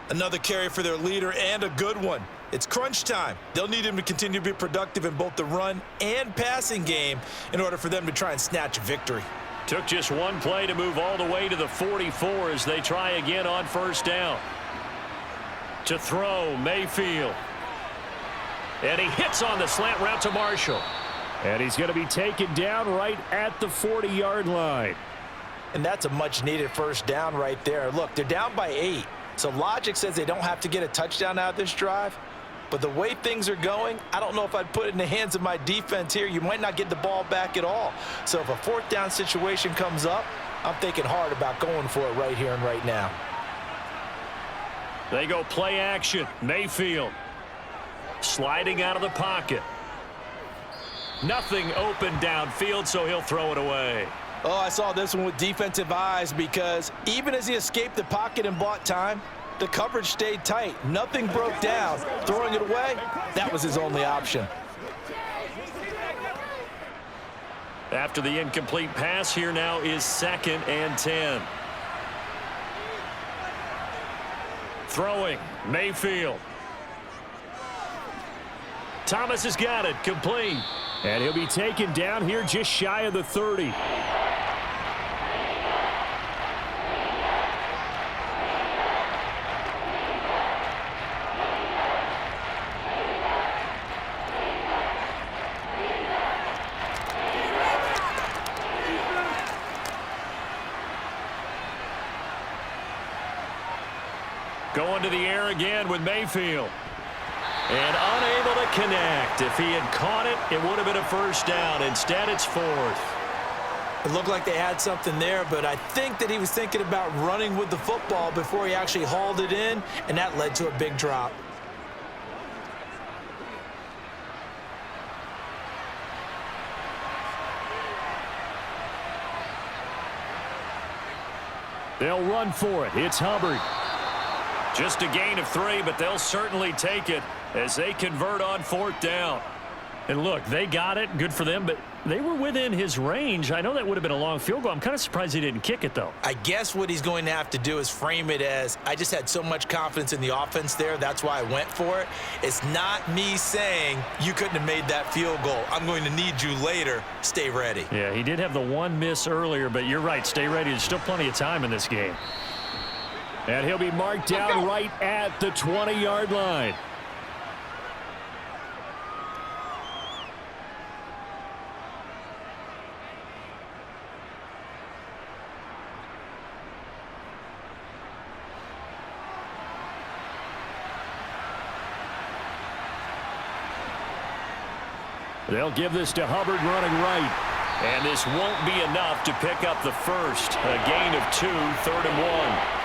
Another carry for their leader, and a good one. It's crunch time. They'll need him to continue to be productive in both the run and passing game in order for them to try and snatch a victory. Took just one play to move all the way to the 44 as they try again on first down. To throw, Mayfield. And he hits on the slant route to Marshall. And he's going to be taken down right at the 40-yard line. And that's a much-needed first down right there. Look, they're down by 8. So logic says they don't have to get a touchdown out of this drive. But the way things are going, I don't know if I'd put it in the hands of my defense here. You might not get the ball back at all. So if a 4th down situation comes up, I'm thinking hard about going for it right here and right now. They go play action. Mayfield sliding out of the pocket. Nothing open downfield, so he'll throw it away. Oh, I saw this one with defensive eyes because even as he escaped the pocket and bought time, the coverage stayed tight. Nothing broke down. Throwing it away, that was his only option. After the incomplete pass, here now is 2nd and 10. Throwing, Mayfield. Thomas has got it, complete. And he'll be taken down here just shy of the 30. Going to the air again with Mayfield. And unable to connect. If he had caught it, it would have been a first down. Instead, it's 4th. It looked like they had something there, but I think that he was thinking about running with the football before he actually hauled it in, and that led to a big drop. They'll run for it. It's Hubbard. Just a gain of 3, but they'll certainly take it as they convert on 4th down. And look, they got it. Good for them, but they were within his range. I know that would have been a long field goal. I'm kind of surprised he didn't kick it, though. I guess what he's going to have to do is frame it as, I just had so much confidence in the offense there, that's why I went for it. It's not me saying you couldn't have made that field goal. I'm going to need you later. Stay ready. Yeah, he did have the one miss earlier, but you're right. Stay ready. There's still plenty of time in this game. And he'll be marked down right at the 20-yard line. They'll give this to Hubbard running right. And this won't be enough to pick up the first. A gain of 2, 3rd and 1.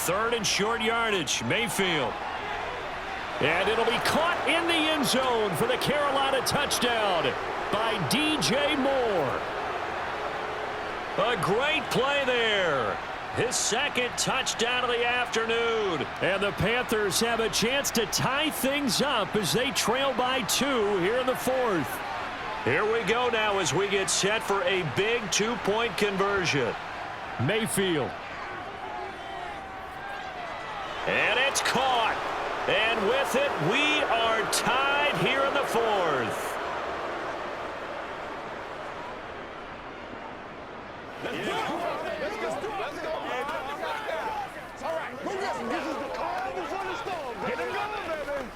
third and short yardage. Mayfield. And it'll be caught in the end zone for the Carolina touchdown by DJ Moore. A great play there. His second touchdown of the afternoon. And the Panthers have a chance to tie things up as they trail by 2 here in the fourth. Here we go now as we get set for a big 2-point conversion. Mayfield. And it's caught. And with it, we are tied here in the fourth. Let's go. All right. This is the calm before the storm. Get it going, baby.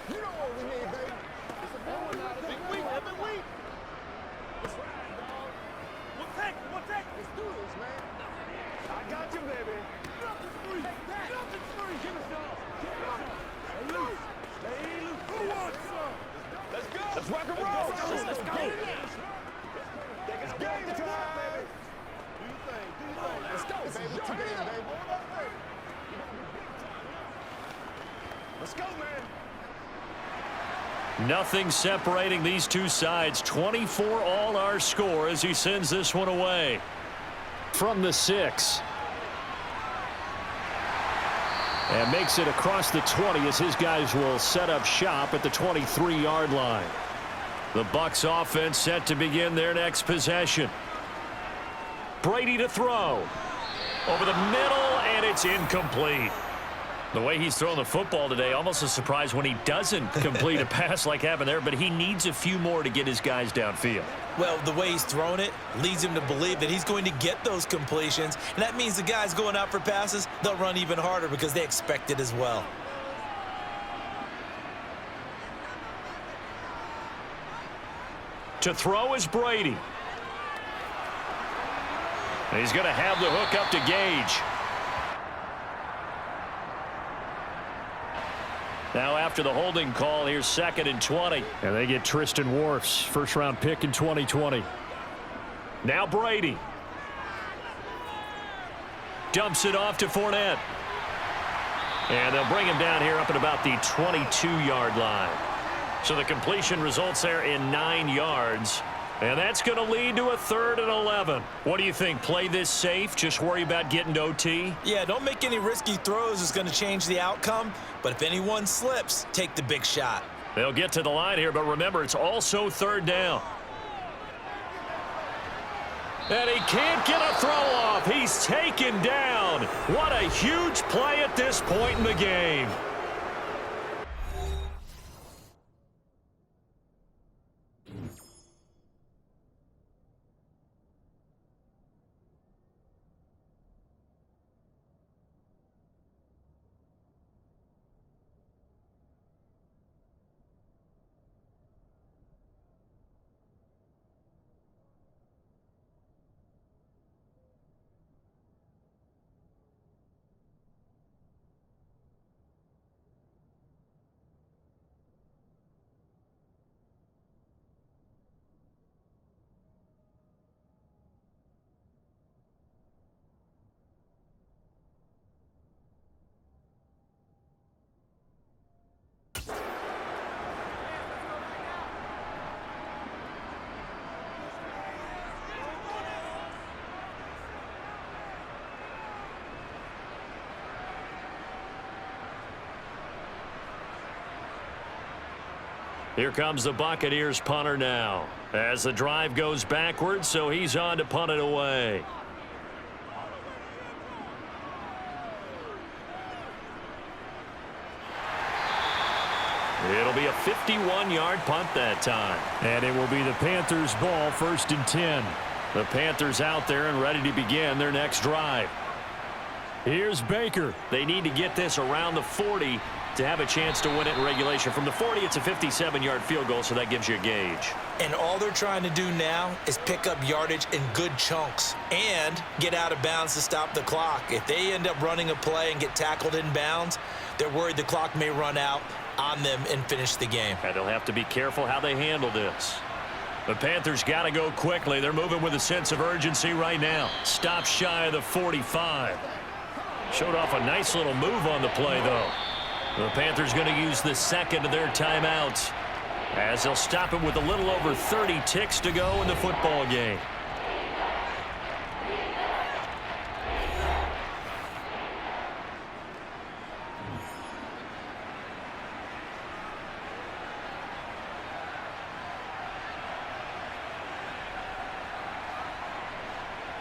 You know what we need, baby. It's a big one now. Big week, every week. Let's ride, dog. We'll take it. Let's do this, man. I got you, baby. Nothing free. Nothing free. Give us all. Stay loose. Who wants some? Let's go. Let's rock and roll. Let's go. It's game time, baby. Do your thing. Let's go, baby. Turn it up, baby. Let's go, man. Nothing separating these two sides. 24 all our score as he sends this one away. From the 6. And makes it across the 20 as his guys will set up shop at the 23-yard line. The Bucs offense set to begin their next possession. Brady to throw. Over the middle, and it's incomplete. The way he's throwing the football today, almost a surprise when he doesn't complete a pass like happened there, but he needs a few more to get his guys downfield. Well, the way he's thrown it leads him to believe that he's going to get those completions, and that means the guys going out for passes, they'll run even harder because they expect it as well. To throw is Brady. And he's going to have the hook up to Gage. Now after the holding call, here's 2nd and 20. And they get Tristan Wirfs, first-round pick in 2020. Now Brady. Dumps it off to Fournette. And they'll bring him down here up at about the 22-yard line. So the completion results there in 9 yards. And that's going to lead to a 3rd and 11. What do you think? Play this safe? Just worry about getting to OT? Yeah, don't make any risky throws. It's going to change the outcome. But if anyone slips, take the big shot. They'll get to the line here, but remember, it's also 3rd down. And he can't get a throw off. He's taken down. What a huge play at this point in the game. Here comes the Buccaneers punter now as the drive goes backwards, so he's on to punt it away. It'll be a 51-yard punt that time. And it will be the Panthers' ball, 1st and 10. The Panthers out there and ready to begin their next drive. Here's Baker. They need to get this around the 40 to have a chance to win it in regulation. From the 40, it's a 57-yard field goal, so that gives you a gauge. And all they're trying to do now is pick up yardage in good chunks and get out of bounds to stop the clock. If they end up running a play and get tackled in bounds, they're worried the clock may run out on them and finish the game. And they'll have to be careful how they handle this. The Panthers got to go quickly. They're moving with a sense of urgency right now. Stop shy of the 45. Showed off a nice little move on the play, though. The Panthers going to use the second of their timeouts, as they'll stop it with a little over 30 ticks to go in the football game.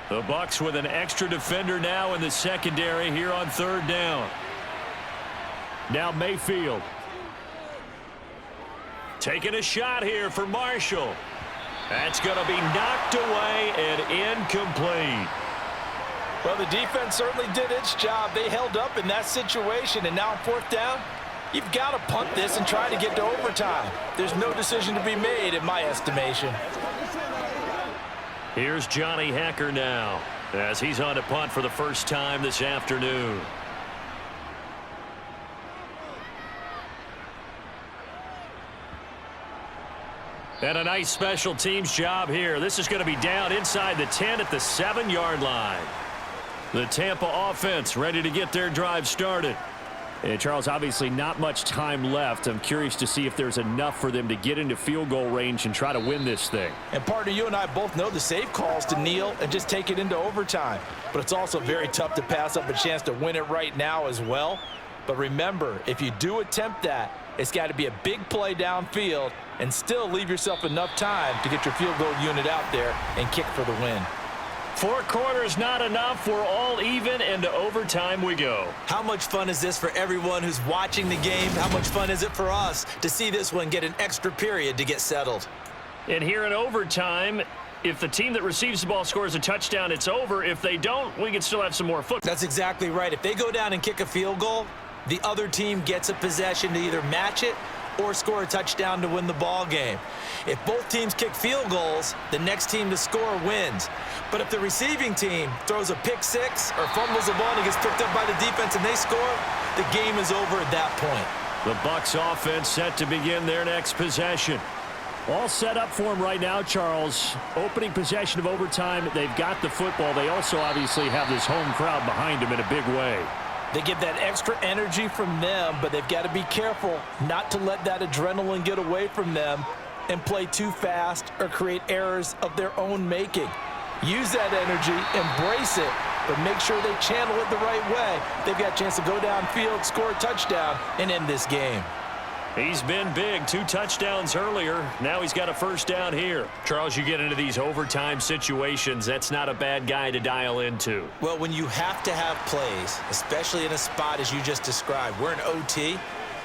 The Bucs with an extra defender now in the secondary here on third down. Now Mayfield. Taking a shot here for Marshall. That's going to be knocked away and incomplete. Well, the defense certainly did its job. They held up in that situation, and now on fourth down, you've got to punt this and try to get to overtime. There's no decision to be made in my estimation. Here's Johnny Hecker now, as he's on to punt for the first time this afternoon. And a nice special teams job here. This is going to be down inside the 10 at the 7-yard line. The Tampa offense ready to get their drive started. And Charles, obviously not much time left. I'm curious to see if there's enough for them to get into field goal range and try to win this thing. And partner, you and I both know the safe calls to kneel and just take it into overtime. But it's also very tough to pass up a chance to win it right now as well. But remember, if you do attempt that, it's got to be a big play downfield and still leave yourself enough time to get your field goal unit out there and kick for the win. 4 quarters not enough. We're all even, and to overtime we go. How much fun is this for everyone who's watching the game? How much fun is it for us to see this one get an extra period to get settled? And here in overtime, if the team that receives the ball scores a touchdown, it's over. If they don't, we can still have some more football. That's exactly right. If they go down and kick a field goal, the other team gets a possession to either match it or score a touchdown to win the ball game. If both teams kick field goals, the next team to score wins. But if the receiving team throws a pick six or fumbles the ball and it gets picked up by the defense and they score, the game is over at that point. The Bucs offense set to begin their next possession. All set up for them right now, Charles. Opening possession of overtime, they've got the football. They also obviously have this home crowd behind them in a big way. They get that extra energy from them, but they've got to be careful not to let that adrenaline get away from them and play too fast or create errors of their own making. Use that energy, embrace it, but make sure they channel it the right way. They've got a chance to go downfield, score a touchdown, and end this game. He's been big. 2 touchdowns earlier. Now he's got a first down here. Charles, you get into these overtime situations, that's not a bad guy to dial into. Well, when you have to have plays, especially in a spot as you just described, we're in OT,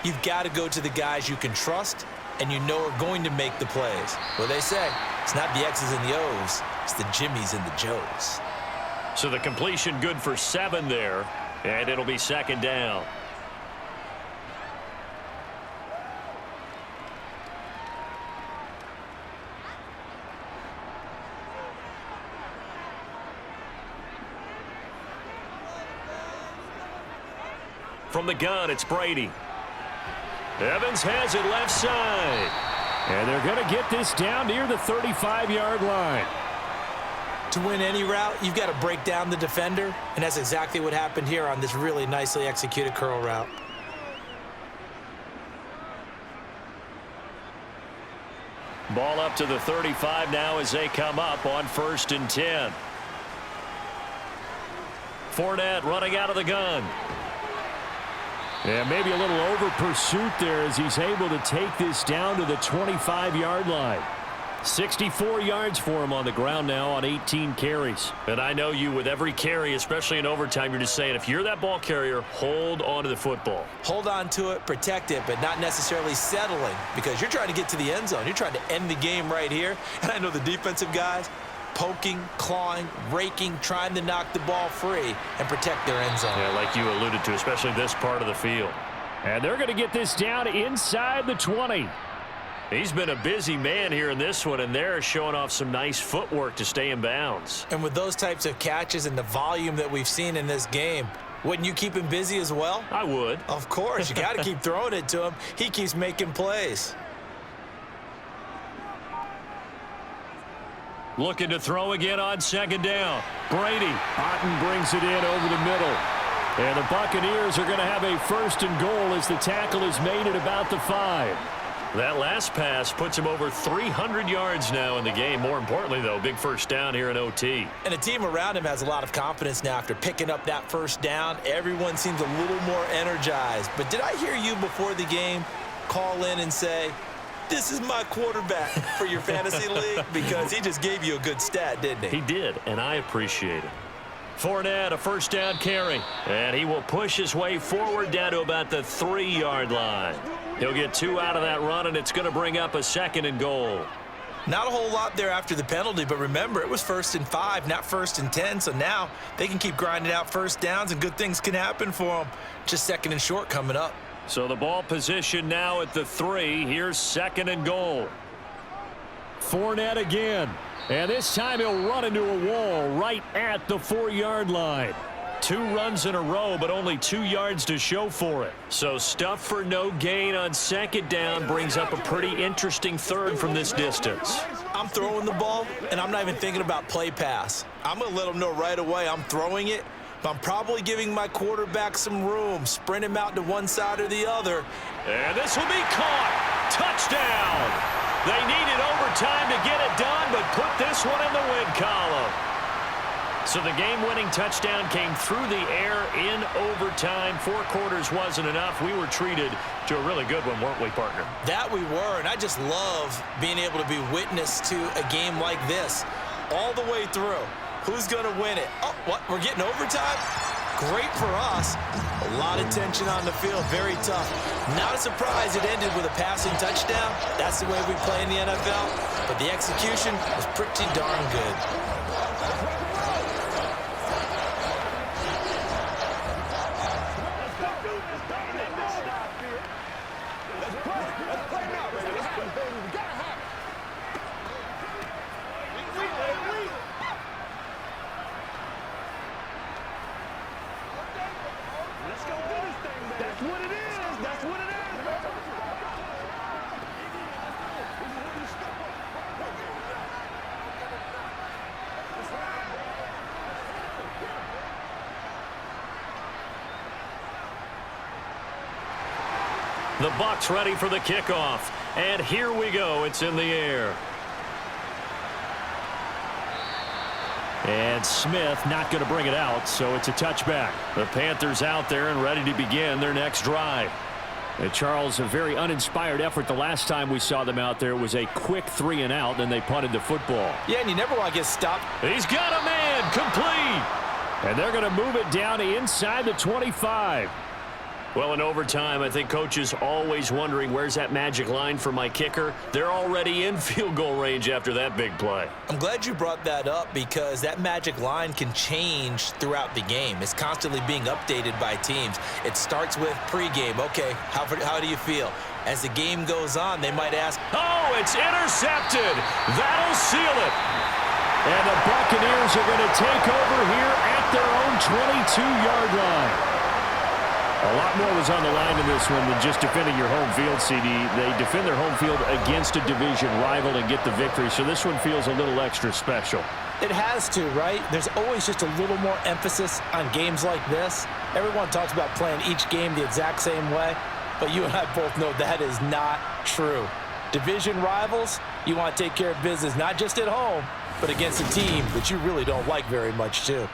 you've got to go to the guys you can trust and you know are going to make the plays. Well, they say it's not the X's and the O's, it's the Jimmies and the Joes. So the completion good for 7 there, and it'll be second down. From the gun, it's Brady. Evans has it left side. And they're going to get this down near the 35-yard line. To win any route, you've got to break down the defender, and that's exactly what happened here on this really nicely executed curl route. Ball up to the 35 now as they come up on 1st and 10. Fournette running out of the gun. Yeah, maybe a little over pursuit there as he's able to take this down to the 25-yard line. 64 yards for him on the ground now on 18 carries. And I know you, with every carry, especially in overtime, you're just saying, if you're that ball carrier, hold on to the football. Hold on to it, protect it, but not necessarily settling, because you're trying to get to the end zone. You're trying to end the game right here. And I know the defensive guys poking, clawing, raking, trying to knock the ball free and protect their end zone. Yeah, like you alluded to, especially this part of the field. And they're going to get this down inside the 20. He's been a busy man here in this one, and they're showing off some nice footwork to stay in bounds. And with those types of catches and the volume that we've seen in this game, wouldn't you keep him busy as well? I would. Of course. You got to keep throwing it to him. He keeps making plays. Looking to throw again on 2nd down. Brady. Otten brings it in over the middle. And the Buccaneers are going to have a 1st and goal as the tackle is made at about the 5. That last pass puts him over 300 yards now in the game. More importantly, though, big first down here in OT. And the team around him has a lot of confidence now after picking up that first down. Everyone seems a little more energized. But did I hear you before the game call in and say, this is my quarterback for your fantasy league? Because he just gave you a good stat, didn't he? He did, and I appreciate it. Fournette, a first down carry. And he will push his way forward down to about the 3-yard line. He'll get 2 out of that run, and it's going to bring up a 2nd and goal. Not a whole lot there after the penalty, but remember, it was 1st and 5, not 1st and 10. So now they can keep grinding out first downs, and good things can happen for them. Just 2nd and short coming up. So the ball position now at the 3. Here's 2nd and goal. Fournette again. And this time he'll run into a wall right at the 4-yard line. 2 runs in a row, but only 2 yards to show for it. So stuff for no gain on 2nd down brings up a pretty interesting 3rd from this distance. I'm throwing the ball, and I'm not even thinking about play pass. I'm going to let them know right away I'm throwing it, but I'm probably giving my quarterback some room, sprint him out to one side or the other. And this will be caught. Touchdown. They needed overtime to get it done, but put this one in the win column. So the game-winning touchdown came through the air in overtime. 4 quarters wasn't enough. We were treated to a really good one, weren't we, partner? That we were, and I just love being able to be witness to a game like this all the way through. Who's going to win it? Oh, what? We're getting overtime? Great for us. A lot of tension on the field. Very tough. Not a surprise it ended with a passing touchdown. That's the way we play in the NFL. But the execution was pretty darn good. The Bucs ready for the kickoff. And here we go. It's in the air. And Smith not going to bring it out, so it's a touchback. The Panthers out there and ready to begin their next drive. And Charles, a very uninspired effort. The last time we saw them out there was a quick 3 and out, and they punted the football. Yeah, and you never want to get stopped. He's got a man complete. And they're going to move it down inside the 25. Well, in overtime, I think coaches always wondering, where's that magic line for my kicker? They're already in field goal range after that big play. I'm glad you brought that up because that magic line can change throughout the game. It's constantly being updated by teams. It starts with pregame. Okay, how do you feel? As the game goes on, they might ask, oh, it's intercepted. That'll seal it. And the Buccaneers are going to take over here at their own 22-yard line. A lot more was on the line in this one than just defending your home field, CD. They defend their home field against a division rival and get the victory, so this one feels a little extra special. It has to, right? There's always just a little more emphasis on games like this. Everyone talks about playing each game the exact same way, but you and I both know that is not true. Division rivals, you want to take care of business not just at home, but against a team that you really don't like very much, too.